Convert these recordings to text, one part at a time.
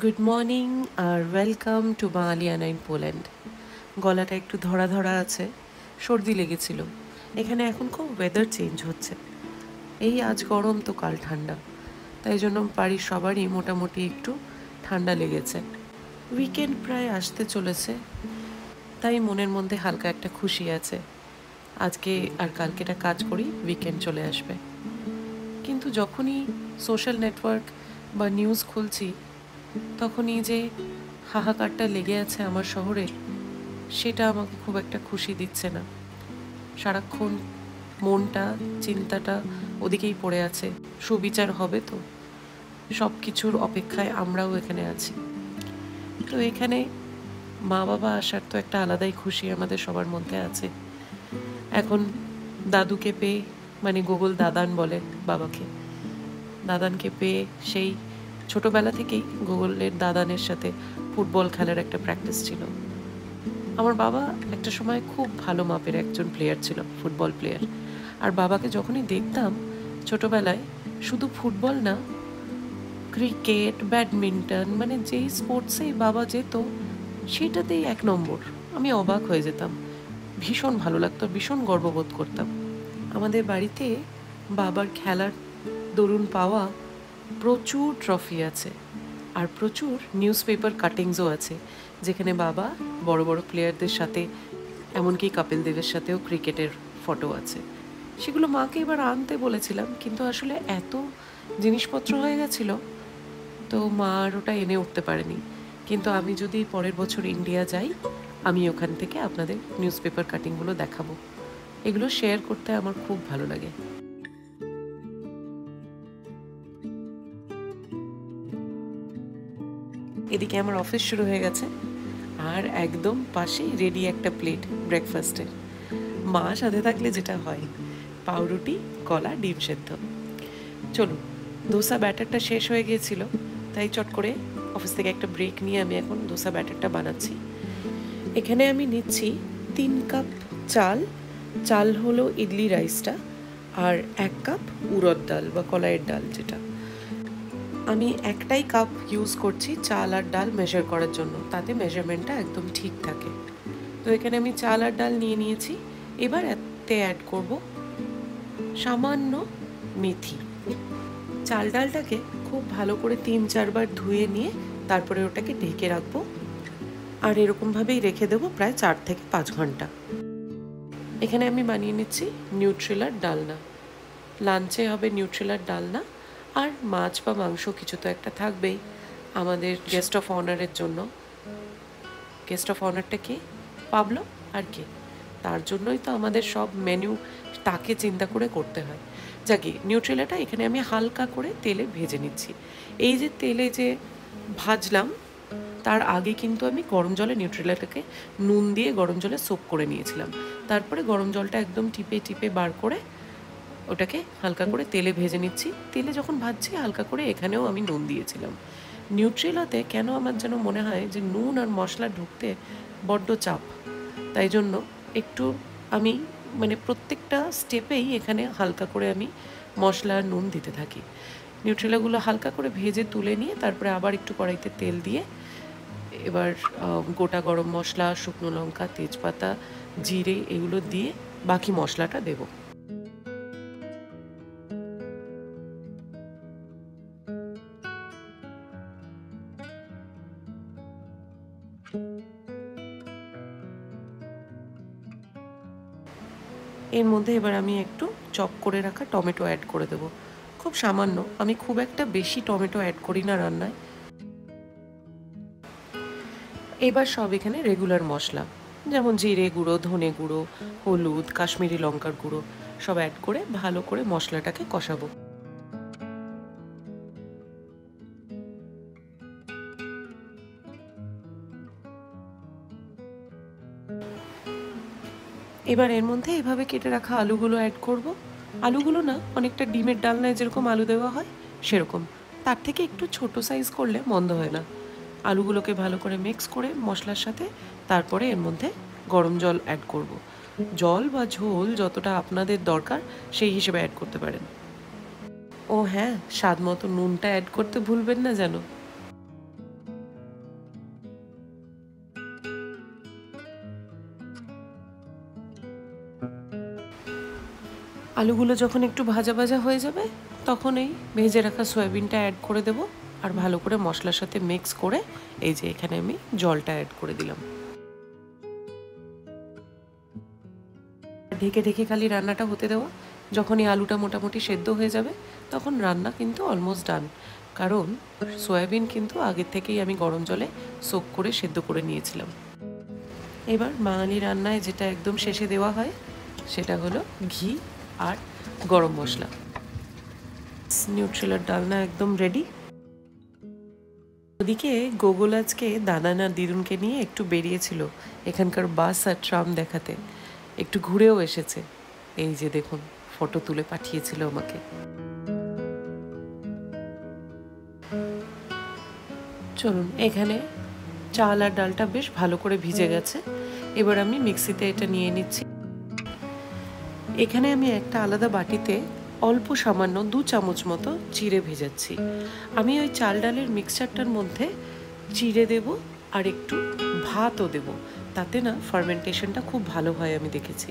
Good morning আর welcome to Bangaliyana in Poland. গলাটা একটু ধরা ধরা আছে, সর্দি লেগেছিল। এখানে এখন খুব ওয়েদার চেঞ্জ হচ্ছে, এই আজ গরম তো কাল ঠান্ডা, তাই জন্য বাড়ির সবারই মোটামুটি একটু ঠান্ডা লেগেছে। উইকেন্ড প্রায় আসতে চলেছে, তাই মনের মধ্যে হালকা একটা খুশি আছে। আজকে আর কালকেটা কাজ করি, উইকেন্ড চলে আসবে। কিন্তু যখনই সোশ্যাল নেটওয়ার্ক বা নিউজ খুলছি, তখনই যে হাহাকারটা লেগে আছে আমার শহরে, সেটা আমাকে খুব একটা খুশি দিচ্ছে না। সারাক্ষণ মনটা, চিন্তাটা ওদিকেই পড়ে আছে, সুবিচার হবে তো, সব কিছুর অপেক্ষায় আমরাও এখানে আছি। তো এখানে মা বাবা আসার তো একটা আলাদাই খুশি আমাদের সবার মধ্যে আছে। এখন দাদুকে পেয়ে, মানে গুগল দাদান বলে বাবাকে, দাদানকে পেয়ে সেই ছোটবেলা থেকেই গুগলের দাদানের সাথে ফুটবল খেলার একটা প্র্যাকটিস ছিল। আমার বাবা একটা সময় খুব ভালো মাপের একজন প্লেয়ার ছিল, ফুটবল প্লেয়ার। আর বাবাকে যখনই দেখতাম ছোটবেলায়, শুধু ফুটবল না, ক্রিকেট, ব্যাডমিন্টন, মানে যেই স্পোর্টসেই বাবা যেত সেটাতেই এক নম্বর। আমি অবাক হয়ে যেতাম, ভীষণ ভালো লাগতো, ভীষণ গর্ববোধ করতাম। আমাদের বাড়িতে বাবার খেলার দরুন পাওয়া প্রচুর ট্রফি আছে, আর প্রচুর নিউজ পেপার কাটিংসও আছে, যেখানে বাবা বড় বড় প্লেয়ারদের সাথে, এমনকি কপিল দেবের সাথেও ক্রিকেটের ফটো আছে। সেগুলো মাকে এবার আনতে বলেছিলাম, কিন্তু আসলে এত জিনিসপত্র হয়ে গেছিল, তো মা আর ওটা এনে উঠতে পারেনি। কিন্তু আমি যদি পরের বছর ইন্ডিয়া যাই, আমি ওখান থেকে আপনাদের নিউজ পেপার কাটিংগুলো দেখাবো। এগুলো শেয়ার করতে আমার খুব ভালো লাগে। এদিকে আমার অফিস শুরু হয়ে গেছে, আর একদম পাশেই রেডি একটা প্লেট ব্রেকফাস্টের। মা সাথে থাকলে যেটা হয়, পাউরুটি, কলা, ডিম সেদ্ধ। চলুন, ধোসা ব্যাটারটা শেষ হয়ে গিয়েছিল, তাই চট করে অফিস থেকে একটা ব্রেক নিয়ে আমি এখন ধোসা ব্যাটারটা বানাচ্ছি। এখানে আমি নিচ্ছি 3 কাপ চাল। চাল হলো ইডলি রাইসটা, আর 1 কাপ উড়দ ডাল বা কলাইয়ের ডাল যেটা। আমি একটাই কাপ ইউজ করছি চাল আর ডাল মেজার করার জন্য, তাতে মেজারমেন্টটা একদম ঠিক থাকে। তো এখানে আমি চাল আর ডাল নিয়ে নিয়েছি। এবার এতে অ্যাড করব সামান্য মেথি। চাল ডালটাকে খুব ভালো করে 3-4 বার ধুয়ে নিয়ে তারপরে ওটাকে ঢেকে রাখবো, আর এরকমভাবেই রেখে দেবো প্রায় 4 থেকে 5 ঘন্টা। এখানে আমি বানিয়ে নিচ্ছি নিউট্রেলার ডালনা। লাঞ্চে হবে নিউট্রেলার ডালনা, আর মাছ বা মাংস কিছু তো একটা থাকবেই আমাদের গেস্ট অফ অনারের জন্য। গেস্ট অফ অনারটা কে? পাবলো। আর কে? তার জন্যই তো আমাদের সব মেনু তাকে চিন্তা করে করতে হয়। যাকে নিউট্রেলাটা এখানে আমি হালকা করে তেলে ভেজে নিচ্ছি। এই যে তেলে যে ভাজলাম, তার আগে কিন্তু আমি গরম জলে নিউট্রেলাটাকে নুন দিয়ে গরম জলে সোক করে নিয়েছিলাম। তারপরে গরম জলটা একদম টিপে টিপে বার করে ওটাকে হালকা করে তেলে ভেজে নিচ্ছি। তেলে যখন ভাজছি হালকা করে এখানেও আমি নুন দিয়েছিলাম। নিউট্রেলাতে কেন আমার যেন মনে হয় যে নুন আর মশলা ঢুকতে বড্ড চাপ, তাই জন্য একটু আমি, মানে প্রত্যেকটা স্টেপেই এখানে হালকা করে আমি মশলা আর নুন দিতে থাকি। নিউট্রেলাগুলো হালকা করে ভেজে তুলে নিয়ে তারপরে আবার একটু কড়াইতে তেল দিয়ে এবার গোটা গরম মশলা, শুকনো লঙ্কা, তেজপাতা, জিরে এগুলো দিয়ে বাকি মশলাটা দেবো। এর মধ্যে এবার আমি একটু চপ করে রাখা টমেটো অ্যাড করে দেবো, খুব সামান্য। আমি খুব একটা বেশি টমেটো অ্যাড করি না রান্নায়। এবার সব এখানে রেগুলার মশলা, যেমন জিরে গুঁড়ো, ধনে গুঁড়ো, হলুদ, কাশ্মীরি লঙ্কার গুঁড়ো সব অ্যাড করে ভালো করে মশলাটাকে কষাবো। এবার এর মধ্যে এভাবে কেটে রাখা আলুগুলো অ্যাড করব। আলুগুলো না, অনেকটা ডিমের ডালনায় যেরকম আলু দেওয়া হয় সেরকম, তার থেকে একটু ছোট সাইজ করলে মন্দ হয় না। আলুগুলোকে ভালো করে মিক্স করে মশলার সাথে তারপরে এর মধ্যে গরম জল অ্যাড করব। জল বা ঝোল যতটা আপনাদের দরকার সেই হিসেবে অ্যাড করতে পারেন। ও হ্যাঁ, স্বাদ মতো নুনটা অ্যাড করতে ভুলবেন না যেন। আলুগুলো যখন একটু ভাজা ভাজা হয়ে যাবে তখন এই ভেজে রাখা সয়াবিনটা অ্যাড করে দেব, আর ভালো করে মশলার সাথে মিক্স করে এই যে এখানে আমি জলটা অ্যাড করে দিলাম। ঢেকে ঢেকে খালি রান্নাটা হতে দেওয়া। যখন এই আলুটা মোটামুটি সেদ্ধ হয়ে যাবে তখন রান্না কিন্তু অলমোস্ট ডান, কারণ সয়াবিন কিন্তু আগের থেকেই আমি গরম জলে সোক করে সেদ্ধ করে নিয়েছিলাম। এবার বাঙালি রান্নায় যেটা একদম শেষে দেওয়া হয় সেটা হলো ঘি আর গরম মশলা। নিউট্রেলার ডালনা একদম রেডি। ওদিকে গোগল আজকে দাদানা দিদুনকে নিয়ে একটু বেরিয়েছিল এখানকার বাস আর ট্রাম দেখাতে, একটু ঘুরেও এসেছে। এই যে দেখুন ফটো তুলে পাঠিয়েছিল আমাকে। চলুন, এখানে চাল আর ডালটা বেশ ভালো করে ভিজে গেছে। এবার আমি মিক্সিতে এটা নিয়ে নিচ্ছি। এখানে আমি একটা আলাদা বাটিতে অল্প সামান্য 2 চামচ মতো চিড়ে ভেজাচ্ছি। আমি ওই চাল ডালের মিক্সচারটার মধ্যে চিড়ে দেব আর একটু ভাতও দেব, তাতে না ফার্মেন্টেশনটা খুব ভালো হয় আমি দেখেছি।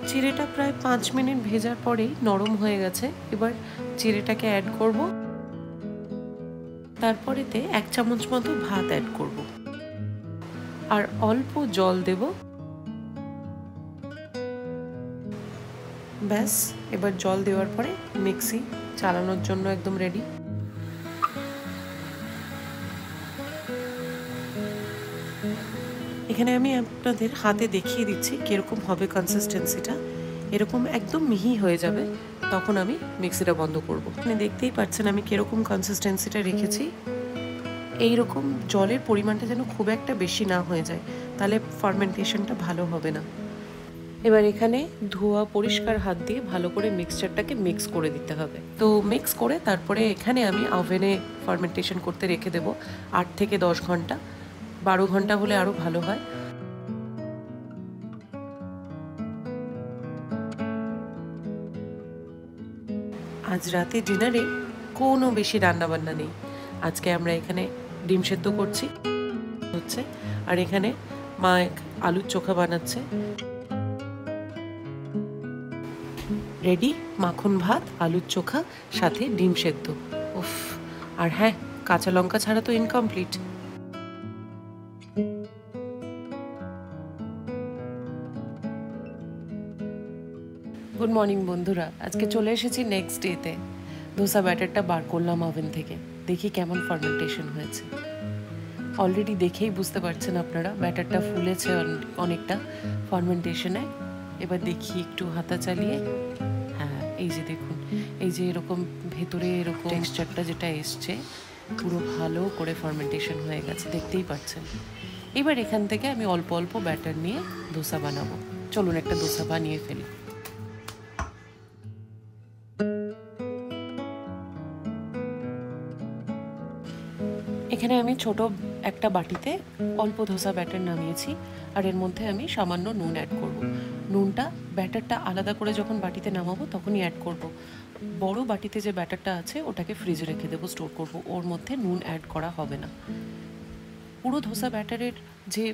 চিড়েটা প্রায় 5 মিনিট ভেজার পরেই নরম হয়ে গেছে। এবার চিড়েটাকে অ্যাড করব, তারপরেতে 1 চামচ মতো ভাত অ্যাড করব আর অল্প জল দেব। ব্যাস, এবার জল দেওয়ার পরে মিক্সি চালানোর জন্য একদম রেডি। এখানে আমি আপনাদের হাতে দেখিয়ে দিচ্ছি কিরকম হবে কনসিস্টেন্সিটা। এরকম একদম মিহি হয়ে যাবে তখন আমি মিক্সিটা বন্ধ করব। আপনি দেখতেই পাচ্ছেন আমি কিরকম কনসিস্টেন্সিটা রেখেছি। এইরকম জলের পরিমাণটা যেন খুব একটা বেশি না হয়ে যায়, তাহলে ফার্মেন্টেশনটা ভালো হবে না। এবার এখানে ধোয়া পরিষ্কার হাত দিয়ে ভালো করে মিক্সচারটাকে মিক্স করে দিতে হবে। তো মিক্স করে তারপরে এখানে আমি ওভেনে ফার্মেন্টেশন করতে রেখে দেব 8 থেকে 10 ঘন্টা। 12 ঘন্টা হলে আরও ভালো হয়। আজ রাতে ডিনারে কোনো বেশি রান্নাবান্না নেই। আজকে আমরা এখানে ডিম সেদ্ধ করছি হচ্ছে, আর এখানে মা আলুর চোখা বানাচ্ছে। রেডি মাখন ভাত, আলুর চোখা, সাথে ডিম সেদ্ধ। উফ! আর হ্যাঁ, কাঁচা লঙ্কা ছাড়া তো ইনকমপ্লিট। গুড মর্নিং বন্ধুরা, আজকে চলে এসেছি নেক্সট ডেতে। ধোসা ব্যাটারটা বার করলাম ওভেন থেকে, দেখি কেমন ফার্মেন্টেশন হয়েছে। অলরেডি দেখেই বুঝতে পারছেন আপনারা ব্যাটারটা ফুলেছে অনেকটা ফার্মেন্টেশনে। এবার দেখি একটু হাতা চালিয়ে, হ্যাঁ এই যে দেখুন, এই যে এরকম ভেতরে এরকম টেক্সচারটা যেটা এসছে পুরো ভালো করে ফার্মেন্টেশন হয়ে গেছে, দেখতেই পাচ্ছেন। এবার এখান থেকে আমি অল্প অল্প ব্যাটার নিয়ে ধোসা বানাবো। চলুন একটা ধোসা বানিয়ে ফেলি। এখানে আমি ছোট একটা বাটিতে অল্প ধোসা ব্যাটার নামিয়েছি, আর এর মধ্যে আমি সামান্য নুন অ্যাড করব। নুনটা ব্যাটারটা আলাদা করে যখন বাটিতে নামাবো তখনই অ্যাড করব। বড় বাটিতে যে ব্যাটারটা আছে ওটাকে ফ্রিজে রেখে দেবো, স্টোর করব, ওর মধ্যে নুন অ্যাড করা হবে না। পুরো ধোসা ব্যাটারের যে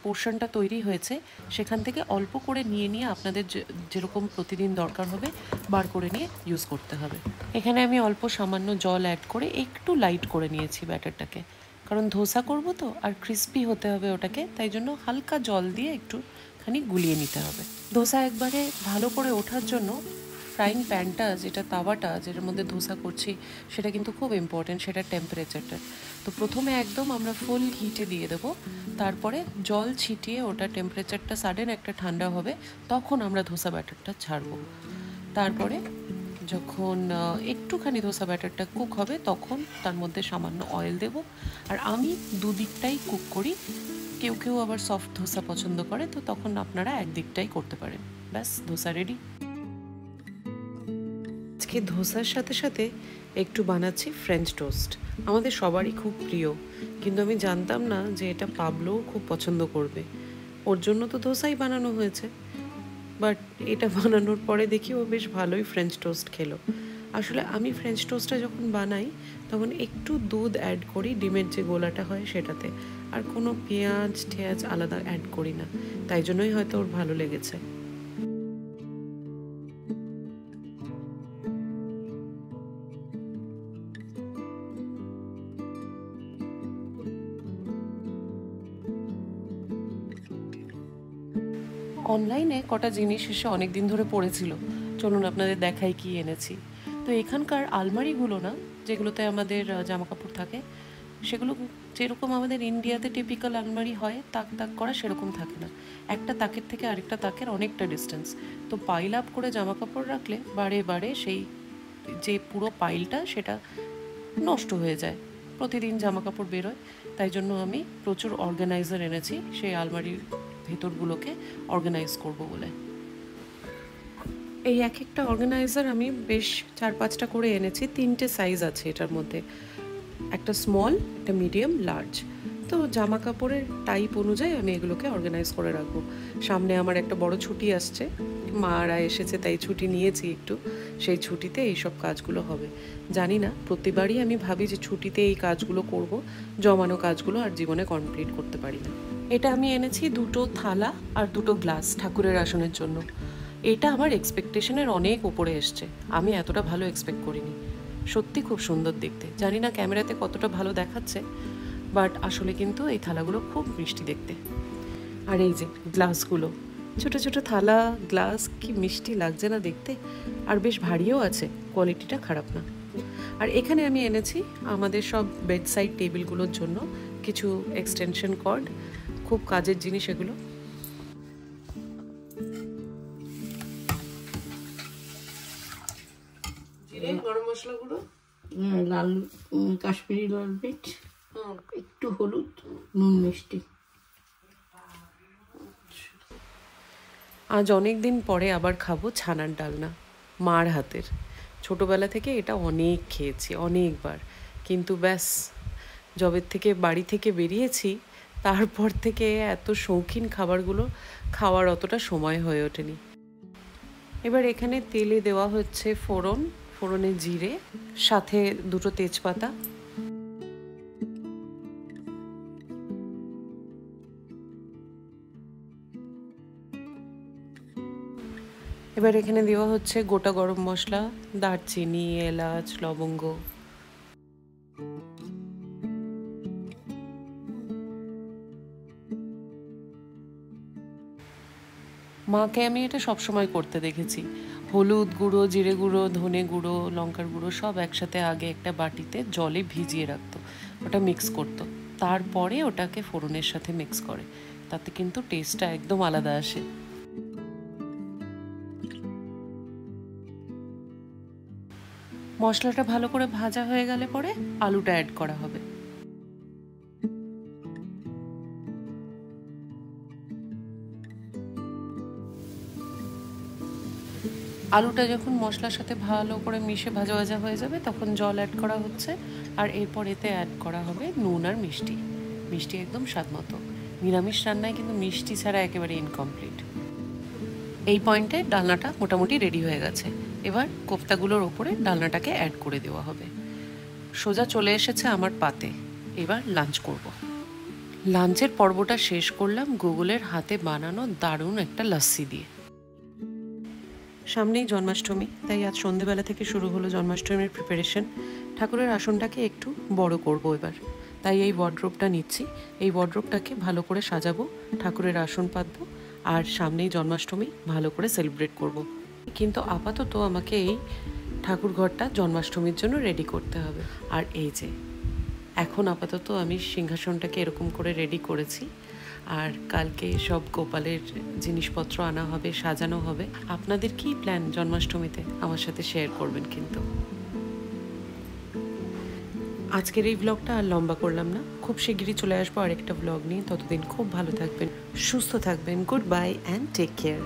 পোর্শনটা তৈরি হয়েছে সেখান থেকে অল্প করে নিয়ে নিয়ে আপনাদের যেরকম প্রতিদিন দরকার হবে বার করে নিয়ে ইউজ করতে হবে। এখানে আমি অল্প সামান্য জল অ্যাড করে একটু লাইট করে নিয়েছি ব্যাটারটাকে, কারণ ধোসা করব তো আর ক্রিস্পি হতে হবে ওটাকে, তাই জন্য হালকা জল দিয়ে একটুখানি গুলিয়ে নিতে হবে। ধোসা একবারে ভালো করে ওঠার জন্য ফ্রাইং প্যানটা, যেটা তাওয়াটা যেটার মধ্যে ধোসা করছি, সেটা কিন্তু খুব ইম্পর্টেন্ট, সেটা টেম্পারেচারটা। তো প্রথমে একদম আমরা ফুল হিটে দিয়ে দেবো, তারপরে জল ছিটিয়ে ওটা টেম্পারেচারটা সাডেন একটা ঠান্ডা হবে, তখন আমরা ধোসা ব্যাটারটা ছাড়বো। তারপরে যখন একটুখানি ধোসা ব্যাটারটা কুক হবে তখন তার মধ্যে সামান্য অয়েল দেব। আর আমি দুদিকটাই কুক করি, কেউ কেউ আবার সফট ধোসা পছন্দ করে, তো তখন আপনারা একদিকটাই করতে পারেন। ব্যাস, ধোসা রেডি। আজকে ধোসার সাথে সাথে একটু বানাচ্ছি ফ্রেঞ্চ টোস্ট। আমাদের সবারই খুব প্রিয়, কিন্তু আমি জানতাম না যে এটা পাবলোও খুব পছন্দ করবে। ওর জন্য তো ধোসাই বানানো হয়েছে, বাট এটা বানানোর পরে দেখি ও বেশ ভালোই ফ্রেঞ্চ টোস্ট খেলো। আসলে আমি ফ্রেঞ্চ টোস্টটা যখন বানাই তখন একটু দুধ অ্যাড করি ডিমের যে গোলাটা হয় সেটাতে, আর কোনো পেঁয়াজ ঠেয়াজ আলাদা অ্যাড করি না, তাই জন্যই হয়তো ওর ভালো লেগেছে। অনলাইনে কটা জিনিস এসে অনেক দিন ধরে পড়েছিল, চলুন আপনাদের দেখাই কি এনেছি। তো এখানকার আলমারিগুলো না, যেগুলোতে আমাদের জামা কাপড় থাকে, সেগুলো যেরকম আমাদের ইন্ডিয়াতে টিপিক্যাল আলমারি হয় তাক তাক করা, সেরকম থাকে না। একটা তাকের থেকে আরেকটা তাকের অনেকটা ডিস্টেন্স। তো পাইল আপ করে জামা কাপড় রাখলে বারে বারে সেই যে পুরো পাইলটা সেটা নষ্ট হয়ে যায়, প্রতিদিন জামা কাপড় বেরোয়। তাই জন্য আমি প্রচুর অর্গানাইজার এনেছি সেই আলমারির ভেতরগুলোকে অর্গানাইজ করব বলে। এই এক একটা অর্গানাইজার আমি বেশ 4-5টা করে এনেছি। 3টে সাইজ আছে এটার মধ্যে, একটা স্মল, একটা মিডিয়াম, লার্জ। তো জামা কাপড়ের টাইপ অনুযায়ী আমি এগুলোকে অর্গানাইজ করে রাখবো। সামনে আমার একটা বড় ছুটি আসছে, মারা এসেছে তাই ছুটি নিয়েছি একটু। সেই ছুটিতে এইসব কাজগুলো হবে। জানি না, প্রতিবারই আমি ভাবি যে ছুটিতে এই কাজগুলো করব, জমানো কাজগুলো আর জীবনে কমপ্লিট করতে পারি না। এটা আমি এনেছি 2টো থালা আর 2টো গ্লাস ঠাকুরের আসনের জন্য। এটা আমার এক্সপেকটেশনের অনেক উপরে এসছে, আমি এতটা ভালো এক্সপেক্ট করিনি। সত্যি খুব সুন্দর দেখতে, জানি না ক্যামেরাতে কতটা ভালো দেখাচ্ছে, বাট আসলে কিন্তু এই থালাগুলো খুব মিষ্টি দেখতে। আর এই যে গ্লাসগুলো, ছোটো ছোটো থালা গ্লাস, কি মিষ্টি লাগছে না দেখতে, আর বেশ ভারীও আছে, কোয়ালিটিটা খারাপ না। আর এখানে আমি এনেছি আমাদের সব বেডসাইড টেবিলগুলোর জন্য কিছু এক্সটেনশন কর্ড, খুব কাজের জিনিস এগুলো। গরম মশলা গুঁড়ো, লাল কাশ্মীরি লাল মির্চ, একটু হলুদ, নুন, মিষ্টি। আজ অনেক দিন পরে আবার খাবো ছানার ডালনা, মার হাতের। ছোটোবেলা থেকে এটা অনেক খেয়েছি, অনেকবার, কিন্তু ব্যাস যবের থেকে বাড়ি থেকে বেরিয়েছি তারপর থেকে এত শৌখিন খাবারগুলো খাওয়ার অতটা সময় হয়ে ওঠেনি। এবার এখানে তেলে দেওয়া হচ্ছে ফোড়ন, ফোড়নে জিরে, সাথে 2টো তেজপাতা। এবার এখানে দেওয়া হচ্ছে গোটা গরম মশলা, দারচিনি, এলাচ, লবঙ্গ। মাকে আমি এটা সবসময় করতে দেখেছি। হলুদ গুঁড়ো, জিরে গুঁড়ো, ধনে গুঁড়ো, লঙ্কার গুঁড়ো সব একসাথে আগে একটা বাটিতে জলে ভিজিয়ে রাখতো, ওটা মিক্স করতো, তারপরে ওটাকে ফোড়নের সাথে মিক্স করে। তাতে কিন্তু টেস্টটা একদম আলাদা আসে। মশলাটা ভালো করে ভাজা হয়ে গেলে পরে আলুটা অ্যাড করা হবে। আলুটা যখন মশলার সাথে ভালো করে মিশে ভাজা ভাজা হয়ে যাবে তখন জল অ্যাড করা হচ্ছে। আর এরপর এতে অ্যাড করা হবে নুন আর মিষ্টি, মিষ্টি একদম স্বাদ মতো। নিরামিষ রান্নায় কিন্তু মিষ্টি ছাড়া একেবারে ইনকমপ্লিট। এই পয়েন্টে ডালনাটা মোটামুটি রেডি হয়ে গেছে। এবার কোফতাগুলোর ওপরে ডালনাটাকে অ্যাড করে দেওয়া হবে। সোজা চলে এসেছে আমার পাতে, এবার লাঞ্চ করব। লাঞ্চের পর্বটা শেষ করলাম গুগলের হাতে বানানো দারুণ একটা লাস্সি দিয়ে। সামনেই জন্মাষ্টমী, তাই আজ সন্ধেবেলা থেকে শুরু হলো জন্মাষ্টমীর প্রিপারেশন। ঠাকুরের আসনটাকে একটু বড় করব এবার, তাই এই ওয়ার্ড্রোবটা নিচ্ছি। এই ওয়ার্ড্রোবটাকে ভালো করে সাজাবো, ঠাকুরের আসন পাতবো, আর সামনেই জন্মাষ্টমী, ভালো করে সেলিব্রেট করব। কিন্তু আপাতত আমাকে এই ঠাকুর ঘরটা জন্মাষ্টমীর জন্য রেডি করতে হবে। আর এই যে এখন আপাতত আমি সিংহাসনটাকে এরকম করে রেডি করেছি, আর কালকে সব গোপালের জিনিসপত্র আনা হবে, সাজানো হবে। আপনাদের কি প্ল্যান জন্মাষ্টমীতে আমার সাথে শেয়ার করবেন কিন্তু। আজকের এই ব্লগটা আর লম্বা করলাম না, খুব শিগগিরই চলে আসবো আরেকটা ব্লগ নিয়ে। ততদিন খুব ভালো থাকবেন, সুস্থ থাকবেন। Good bye and take care.